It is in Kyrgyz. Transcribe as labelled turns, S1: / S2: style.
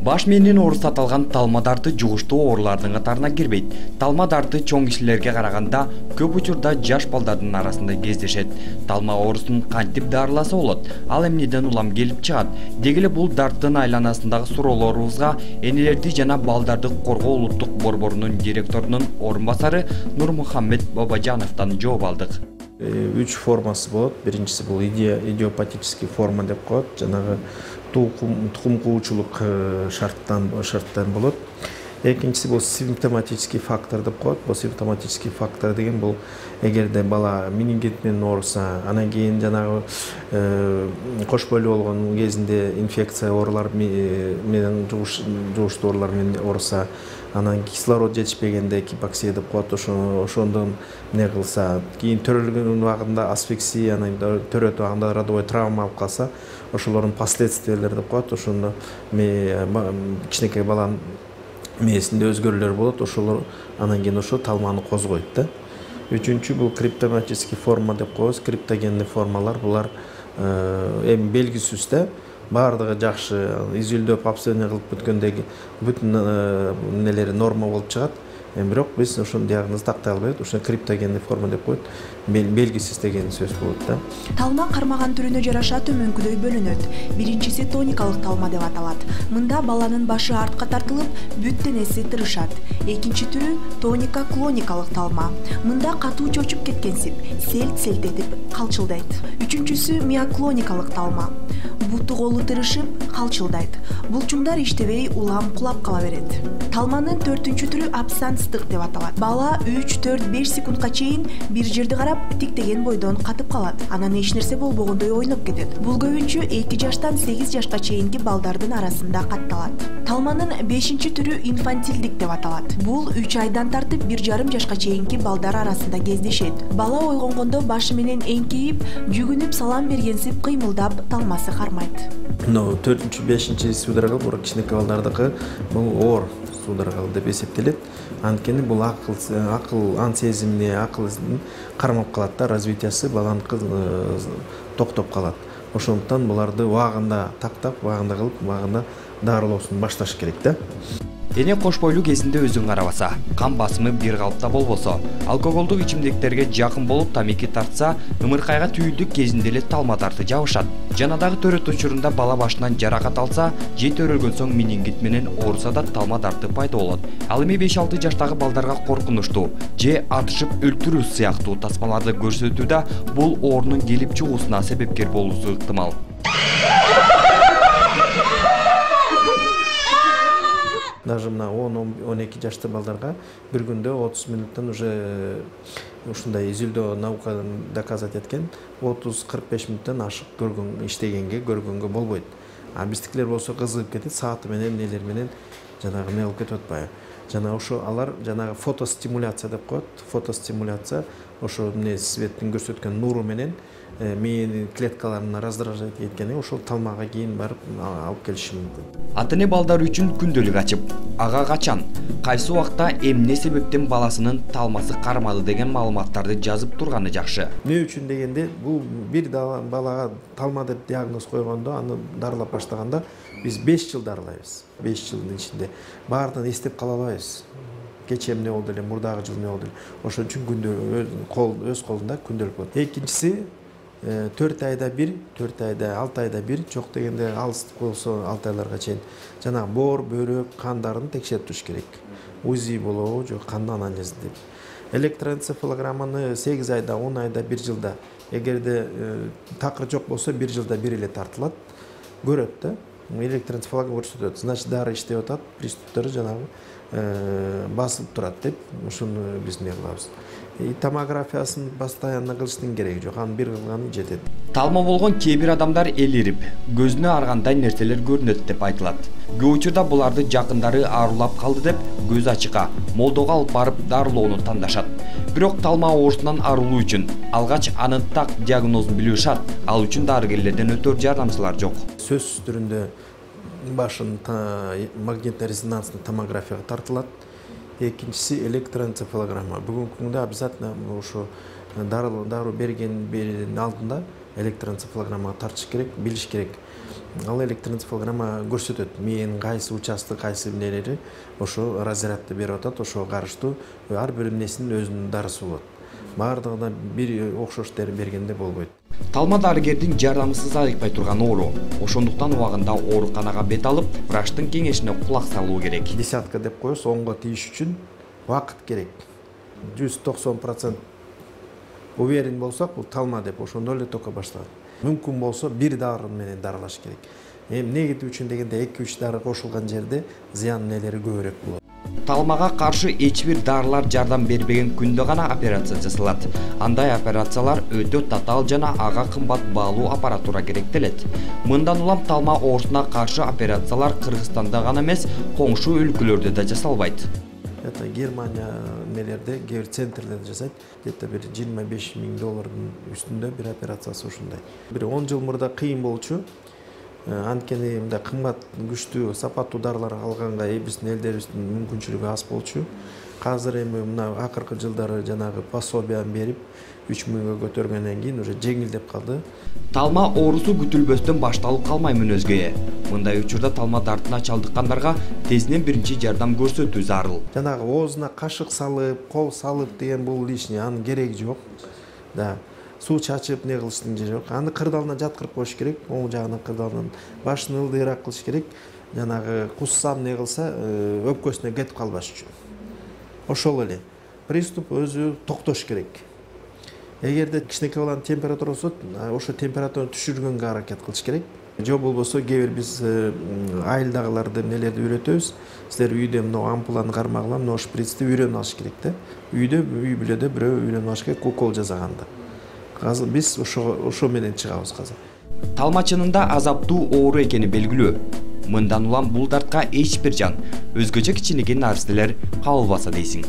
S1: Баш менен оорус аталган талма дарты жугуштуу оорулардын катарына кирбейт. Талма дарты чоң кишилерге караганда көп учурда жаш балдардын арасында кездешет. Талма оорусун кантип дарыласа болот? Ал эмнеден улам келип чыгат? Деги эле бул дарттын айланасындагы суроолорубузга энелерди жана балдарды коргоо улуттук борборунун директорунун орун басары Нурмухаммед Бабажановдон жооп алдык.
S2: 3 формасы болот. Биринчиси бул идиопатический форма деп коет. Жанагы тукум куучулук шарттан болот. Экинчиси бул симптоматический фактор деп коет. Бул симптоматический фактор деген бул эгерде бала менингит менен ооруса, анан кийин жанагы кош бойлуу болгон кезинде инфекция оорулар менен жугуштуу оорулар менен ооруса, анан кислород жетишпегенде гипоксия деп коет, ошондон эмне кылса, кийин төрөлгөн убагында асфиксия, анан төрөт убагында родовой травма алып калса, ошолордун последствиялары деп коет. Ошондо кичинекей баланын мээсинде өзгөрүүлөр болот, ошолор анан кийин ошо талманы козгойт да. Үчүнчү бул криптоматический форма деп коебуз. Криптогенный формалар булар эми белгисиз да. Бардыгы жакшы, изилдөөп обследование кылып бүткөндөгү бүтүн нелери норма болуп чыгат. Бирок биз ошонун диагнозун тактай албайбыз. Ошо криптогенный форма деп коет. Белгисиз деген сөз болот да.
S3: Талма кармаган түрүнө жараша төмөнкүдөй бөлүнөт. Биринчиси тоникалык талма деп аталат. Мында баланын башы артка тартылып, бүт денеси тырышат. Экинчи түрү тоника клоникалык талма. Мында катуу чочуп кеткенсип, селт-селт этип калчылдайт. Үчүнчүсү миоклоникалык талма. Буту колу тырышып, калчылдайт. Булчуңдар иштебей, улам кулап кала берет. Талманын 4-түрү түрү абсанстык деп аталат. Бала 3-4-5 секундка чейин бир жерди карап, тиктеген бойдон катып калат. Анан эч нерсе болбогондой ойноп кетет. Бул көбүнчө 2 жаштан 8 жашка чейинки балдардын арасында катталат. Талманын 5-түрү инфантилдик деп аталат. Бул 3 айдан тартып 1,5 жашка чейинки балдар арасында кездешет. Бала ойгонгондо башы менен эңкейип, жүгүнүп салам бергенсип кыймылдап, талмасы кармайт.
S2: 4-5 судорога бул кичинекей балдардыкы бул оор судорога деп эсептелет. Анткени бул акыл ан сезимини, акылын кармап калат да, развитиясы баланыкы токтоп калат. Ошондуктан буларды убагында тактап, убагында кылып, убагында дарылоосун башташ керек да.
S1: Эне кош бойлуу кезинде өзүн карабаса, кан басымы бир калыпта болбосо, алкоголдук ичимдиктерге жакын болуп тамеки тартса, ымыркайга түйүлдүк кезинде эле талма дарты жабышат. Жана дагы төрөт учурунда бала башынан жаракат алса, же төрөлгөн соң менингит менен ооруса да талма дарты пайда болот. Ал эми 5-6 жаштагы балдарга коркунучтуу же атышып өлтүрүү сыяктуу тасмаларды көрсөтүүдө бул оорунун келип чыгуусуна себепкер болуусу ыктымал.
S2: Даже мына 10-12 жашты балдарга бир күндө 30 минуттан уже ушундай изилдөө наука доказать эткен 30-45 минуттан ашык көргөнгө болбойт. А биздикилер болсо кызыгып кетет, сааты менен нелер менен жанагы эмне болуп кетип атпайбы. Жана ошо алар жанагы фотостимуляция деп коет. Фотостимуляция ошо эмне светтин көрсөткөн нуру менен мээни клеткаларын раздражать эткени ошол талмага кийин барып алып келиши мүмкүн.
S1: Ата-эне балдар үчүн күндөлүк ачып, ага качан, кайсы убакта эмне себептен баласынын талмасы кармады деген маалыматтарды жазып турганы жакшы.
S2: Эмне үчүн дегенде, бул бир балага талма деп диагноз койгондо, аны дарылап баштаганда биз 5 жыл дарылайбыз. 5 жылдын ичинде баардыгын эстеп кала албайбыз. Кече эмне болду эле, мурдагы жыл эмне болду эле. Ошон үчүн күндөлүк өз колунда күндөлүк болот. Экинчиси 4 айда бир, 6 айда бир, жок дегенде алыс болсо 6 айларга чейин жана боор, бөйрөк, кандарын текшерип туруш керек. УЗИ болобу, жок кандын анализи деп. Электроэнцефалограмманы 8 айда, 10 айда, 1 жылда, эгерде такыр жок болсо 1 жылда бир эле тартылат, көрөт да. Электроэнцефалограмма көрсөтөт. Значит, дары иштеп атат, приступтары жанагы басылып турат деп, ушуну биз эмне кылабыз. Томографиясын постоянно кылыштын кереги жок, анын бир кылганы жетет.
S1: Талма болгон кээ бир адамдар элирип, көзүнө аргандай нерселер көрүнөт деп айтылат. Көп учурда буларды жакындары аарулап калды деп көз ачыкка, молдого алып барып дарылоону тандашат. Бирок талма оорусунан арылуу үчүн алгач анын так диагнозун билүү шарт. Ал үчүн дарыгерлерден өтөр жардамчылар жок.
S2: Сөзсүз түрүндө башын магнитный резонанстын томографияга тартылат. Экинчиси электроэнцефалограмма. Бүгүнкү күндө обязательно ошо дару бердин алдында электроэнцефалограммага тартыш керек, билиш керек. Ал электроэнцефалограмма көрсөтөт мээнин кайсы участок, кайсы эмнелери ошо разрядды берип атат, ошого карыштуу ар бир эмнесинин өзүнүн дарысы болот. Баардыгына бир окшош дери бергенде болбойт.
S1: Талма дарыгердин жардамысыз айыкпай турган оору. Ошондуктан убагында ооруканага бет алып, врачтын кеңешине кулак салуу керек.
S2: Десятка деп коебуз, 10го тийиш үчүн убакыт керек. 190% уверен болсок, бул талма деп ошондо эле только башталат. Мүмкүн болсо бир дары менен дарылаш керек. Эмне үчүн дегенде 2-3 дары кошулган жерде зыян нелери көбүрөөк болот.
S1: Талмага каршы эч бир дарылар жардам бербеген күндө гана операция жасалат. Андай операциялар өтө татаал жана ага кымбат баалуу аппаратура керектелет. Мындан улам талма оорусуна каршы операциялар Кыргызстанда гана эмес, коңшу өлкөлөрдө да жасалбайт.
S2: Это Германия нелерде, центрлерде жасайт. Где-то бир $25,000 үстүндө бир операциясы ушундай. Бир 10 жыл мурда кыйын болчу. Анткени мындай кымбат, күчтүү, сапаттуу дарылар алганга биздин элдерибиздин мүмкүнчүлүгү аз болчу. Азыр эми мына акыркы жылдары жанагы пособияны берип 3.000-га көтөргөндөн кийин уже жеңилдеп калды.
S1: Талма оорусу күтүлбөстөн башталып калмаймын өзгөе. Мындай учурда талма дартына чалдыккандарга тезинен биринчи жардам көрсөтүү зарыл.
S2: Жанагы оозуна кашык салып, кол салып деген бул лишний, анын кереги жок. Да. Суу чачып не кылыштын жери жок. Аны кырдалына жаткырып коюш керек, оң жагынан кырдалынан. Башын ылдыйраак кылыш керек. Жанагы куссам не кылса, өпкөсүнө кетип калбаш үчүн. Ошол эле. Приступ өзү токтош керек. Эгерде кичинекей баланын температурасы ошо температураны түшүргөнгө аракет кылыш керек. Же болбосо кээ бир биз айылдагыларды нелерди үйрөтөбүз. Силер үйдө мына ампуланы кармагыла, мына шприцти үйрөнүп алыш керек да. Үйдө үй бүлөдө бирөө үйрөнүп алыш керек укол жасаганда. Азыр биз ошо менен чыгабыз азыр.
S1: Талма чынында азаптуу оору экени белгилүү. Мындан улам бул дартка эч бир жан, өзгөчө кичинекей нерселер кабылбаса дейсиң.